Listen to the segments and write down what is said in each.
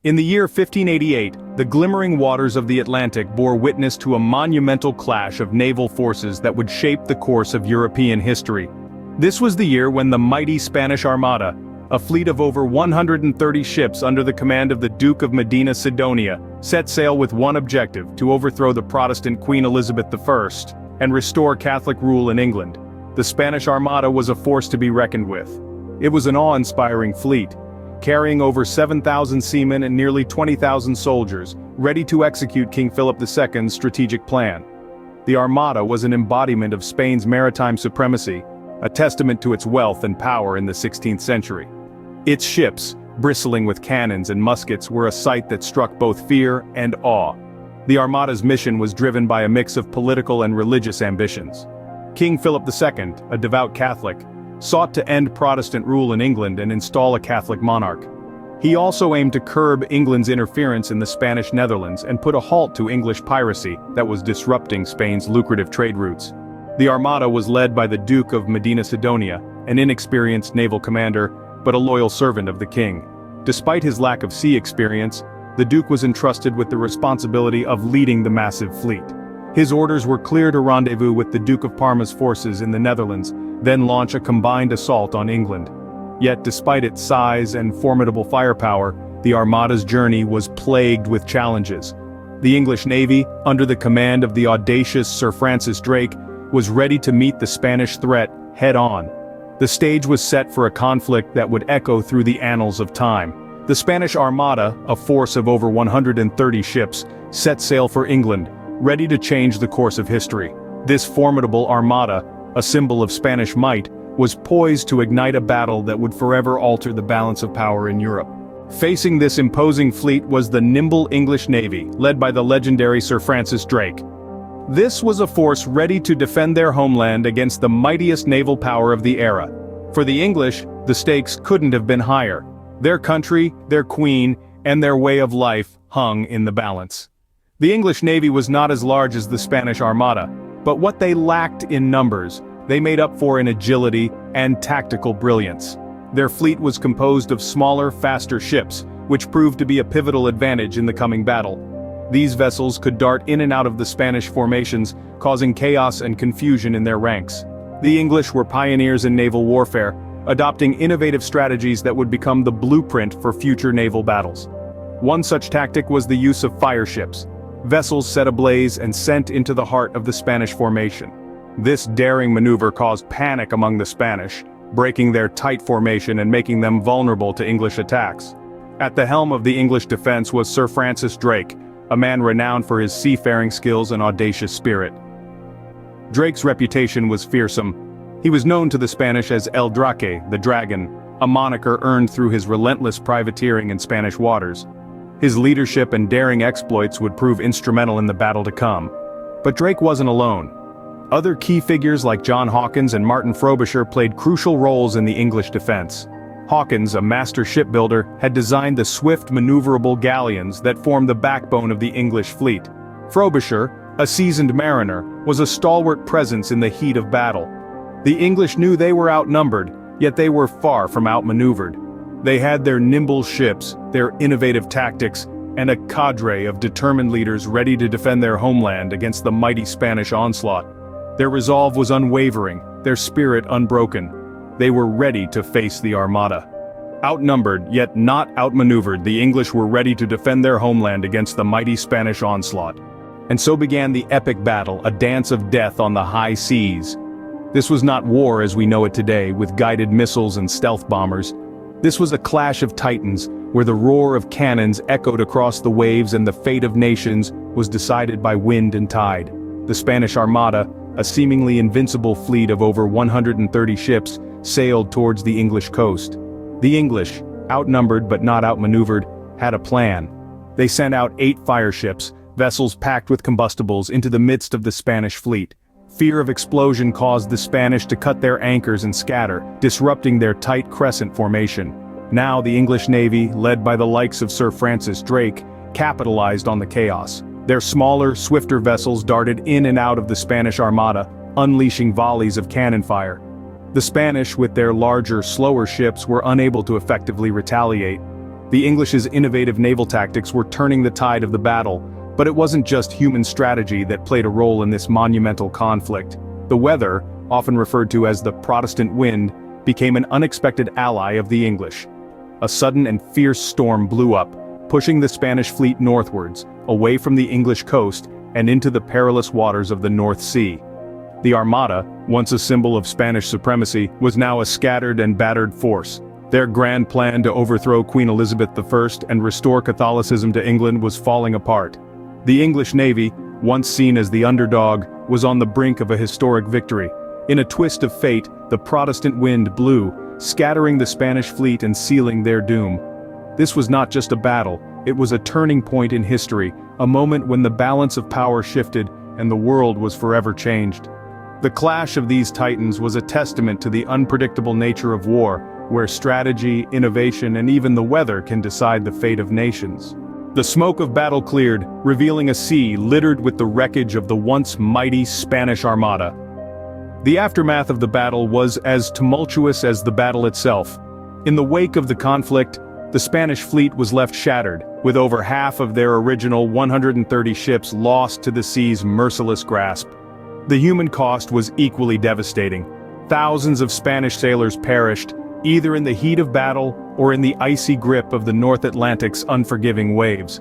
In the year 1588, the glimmering waters of the Atlantic bore witness to a monumental clash of naval forces that would shape the course of European history. This was the year when the mighty Spanish Armada, a fleet of over 130 ships under the command of the Duke of Medina Sidonia, set sail with one objective: to overthrow the Protestant Queen Elizabeth I and restore Catholic rule in England. The Spanish Armada was a force to be reckoned with. It was an awe-inspiring fleet, carrying over 7,000 seamen and nearly 20,000 soldiers, ready to execute King Philip II's strategic plan. The Armada was an embodiment of Spain's maritime supremacy, a testament to its wealth and power in the 16th century. Its ships, bristling with cannons and muskets, were a sight that struck both fear and awe. The Armada's mission was driven by a mix of political and religious ambitions. King Philip II, a devout Catholic, sought to end Protestant rule in England and install a Catholic monarch. He also aimed to curb England's interference in the Spanish Netherlands and put a halt to English piracy that was disrupting Spain's lucrative trade routes. The Armada was led by the Duke of Medina Sidonia, an inexperienced naval commander, but a loyal servant of the king. Despite his lack of sea experience, the Duke was entrusted with the responsibility of leading the massive fleet. His orders were clear: to rendezvous with the Duke of Parma's forces in the Netherlands, then launch a combined assault on England. Yet despite its size and formidable firepower, the Armada's journey was plagued with challenges. The English Navy, under the command of the audacious Sir Francis Drake, was ready to meet the Spanish threat head-on. The stage was set for a conflict that would echo through the annals of time. The Spanish Armada, a force of over 130 ships, set sail for England, ready to change the course of history. This formidable armada, a symbol of Spanish might, was poised to ignite a battle that would forever alter the balance of power in Europe. Facing this imposing fleet was the nimble English Navy, led by the legendary Sir Francis Drake. This was a force ready to defend their homeland against the mightiest naval power of the era. For the English, the stakes couldn't have been higher. Their country, their queen, and their way of life hung in the balance. The English Navy was not as large as the Spanish Armada, but what they lacked in numbers, they made up for in agility and tactical brilliance. Their fleet was composed of smaller, faster ships, which proved to be a pivotal advantage in the coming battle. These vessels could dart in and out of the Spanish formations, causing chaos and confusion in their ranks. The English were pioneers in naval warfare, adopting innovative strategies that would become the blueprint for future naval battles. One such tactic was the use of fire ships, vessels set ablaze and sent into the heart of the Spanish formation. This daring maneuver caused panic among the Spanish, breaking their tight formation and making them vulnerable to English attacks. At the helm of the English defense was Sir Francis Drake, a man renowned for his seafaring skills and audacious spirit. Drake's reputation was fearsome. He was known to the Spanish as El Drake, the Dragon, a moniker earned through his relentless privateering in Spanish waters. His leadership and daring exploits would prove instrumental in the battle to come. But Drake wasn't alone. Other key figures like John Hawkins and Martin Frobisher played crucial roles in the English defense. Hawkins, a master shipbuilder, had designed the swift, maneuverable galleons that formed the backbone of the English fleet. Frobisher, a seasoned mariner, was a stalwart presence in the heat of battle. The English knew they were outnumbered, yet they were far from outmaneuvered. They had their nimble ships, their innovative tactics, and a cadre of determined leaders ready to defend their homeland against the mighty Spanish onslaught. Their resolve was unwavering, their spirit unbroken. They were ready to face the Armada. Outnumbered, yet not outmaneuvered, the English were ready to defend their homeland against the mighty Spanish onslaught. And so began the epic battle, a dance of death on the high seas. This was not war as we know it today, with guided missiles and stealth bombers. This was a clash of titans, where the roar of cannons echoed across the waves and the fate of nations was decided by wind and tide. The Spanish Armada, a seemingly invincible fleet of over 130 ships, sailed towards the English coast. The English, outnumbered but not outmaneuvered, had a plan. They sent out 8 fire ships, vessels packed with combustibles, into the midst of the Spanish fleet. Fear of explosion caused the Spanish to cut their anchors and scatter, disrupting their tight crescent formation. Now the English Navy, led by the likes of Sir Francis Drake, capitalized on the chaos. Their smaller, swifter vessels darted in and out of the Spanish Armada, unleashing volleys of cannon fire. The Spanish, with their larger, slower ships, were unable to effectively retaliate. The English's innovative naval tactics were turning the tide of the battle, but it wasn't just human strategy that played a role in this monumental conflict. The weather, often referred to as the Protestant wind, became an unexpected ally of the English. A sudden and fierce storm blew up, pushing the Spanish fleet northwards, away from the English coast and into the perilous waters of the North Sea. The Armada, once a symbol of Spanish supremacy, was now a scattered and battered force. Their grand plan to overthrow Queen Elizabeth I and restore Catholicism to England was falling apart. The English navy, once seen as the underdog, was on the brink of a historic victory. In a twist of fate, the Protestant wind blew, scattering the Spanish fleet and sealing their doom. This was not just a battle, it was a turning point in history, a moment when the balance of power shifted and the world was forever changed. The clash of these titans was a testament to the unpredictable nature of war, where strategy, innovation, and even the weather can decide the fate of nations. The smoke of battle cleared, revealing a sea littered with the wreckage of the once mighty Spanish Armada. The aftermath of the battle was as tumultuous as the battle itself. In the wake of the conflict, the Spanish fleet was left shattered, with over half of their original 130 ships lost to the sea's merciless grasp. The human cost was equally devastating. Thousands of Spanish sailors perished, either in the heat of battle or in the icy grip of the North Atlantic's unforgiving waves.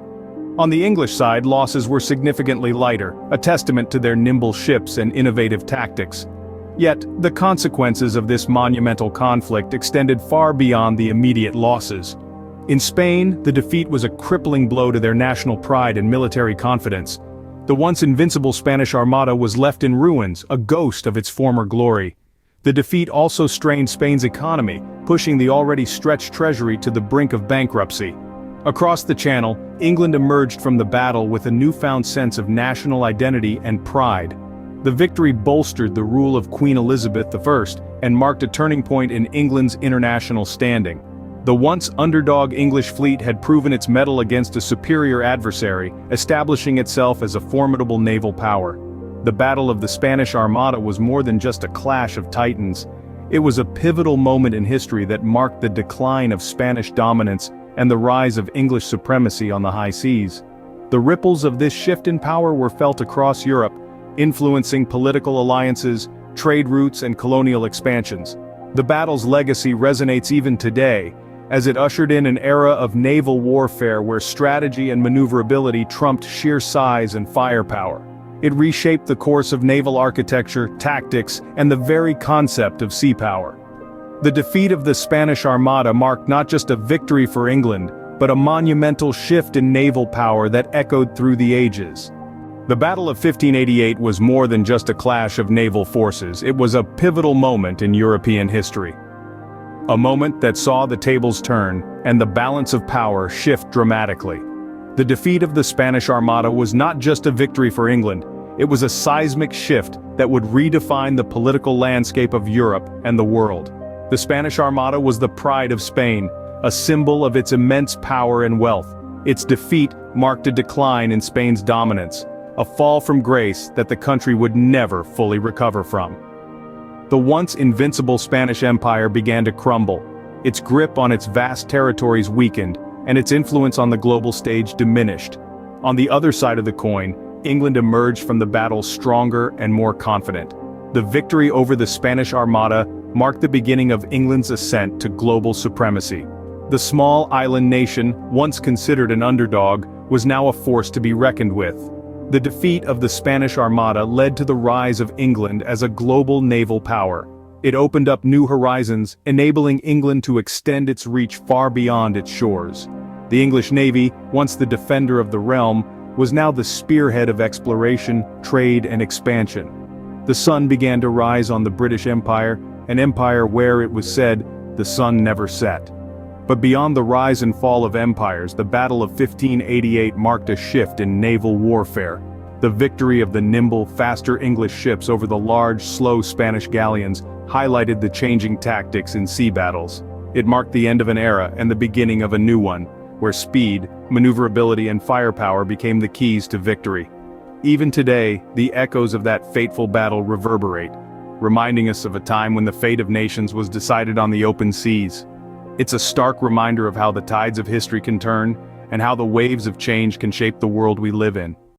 On the English side, losses were significantly lighter, a testament to their nimble ships and innovative tactics. Yet, the consequences of this monumental conflict extended far beyond the immediate losses. In Spain, the defeat was a crippling blow to their national pride and military confidence. The once invincible Spanish Armada was left in ruins, a ghost of its former glory. The defeat also strained Spain's economy, pushing the already stretched treasury to the brink of bankruptcy. Across the Channel, England emerged from the battle with a newfound sense of national identity and pride. The victory bolstered the rule of Queen Elizabeth I and marked a turning point in England's international standing. The once underdog English fleet had proven its mettle against a superior adversary, establishing itself as a formidable naval power. The Battle of the Spanish Armada was more than just a clash of titans. It was a pivotal moment in history that marked the decline of Spanish dominance and the rise of English supremacy on the high seas. The ripples of this shift in power were felt across Europe, influencing political alliances, trade routes, and colonial expansions. The battle's legacy resonates even today, as it ushered in an era of naval warfare where strategy and maneuverability trumped sheer size and firepower. It reshaped the course of naval architecture, tactics, and the very concept of sea power. The defeat of the Spanish Armada marked not just a victory for England, but a monumental shift in naval power that echoed through the ages. The Battle of 1588 was more than just a clash of naval forces, it was a pivotal moment in European history. A moment that saw the tables turn, and the balance of power shift dramatically. The defeat of the Spanish Armada was not just a victory for England, it was a seismic shift that would redefine the political landscape of Europe and the world. The Spanish Armada was the pride of Spain, a symbol of its immense power and wealth. Its defeat marked a decline in Spain's dominance, a fall from grace that the country would never fully recover from. The once invincible Spanish Empire began to crumble. Its grip on its vast territories weakened, and its influence on the global stage diminished. On the other side of the coin, England emerged from the battle stronger and more confident. The victory over the Spanish Armada marked the beginning of England's ascent to global supremacy. The small island nation, once considered an underdog, was now a force to be reckoned with. The defeat of the Spanish Armada led to the rise of England as a global naval power. It opened up new horizons, enabling England to extend its reach far beyond its shores. The English Navy, once the defender of the realm, was now the spearhead of exploration, trade, and expansion. The sun began to rise on the British Empire, an empire where, it was said, the sun never set. But beyond the rise and fall of empires, the Battle of 1588 marked a shift in naval warfare. The victory of the nimble, faster English ships over the large, slow Spanish galleons highlighted the changing tactics in sea battles. It marked the end of an era and the beginning of a new one, where speed, maneuverability, and firepower became the keys to victory. Even today, the echoes of that fateful battle reverberate, reminding us of a time when the fate of nations was decided on the open seas. It's a stark reminder of how the tides of history can turn, and how the waves of change can shape the world we live in.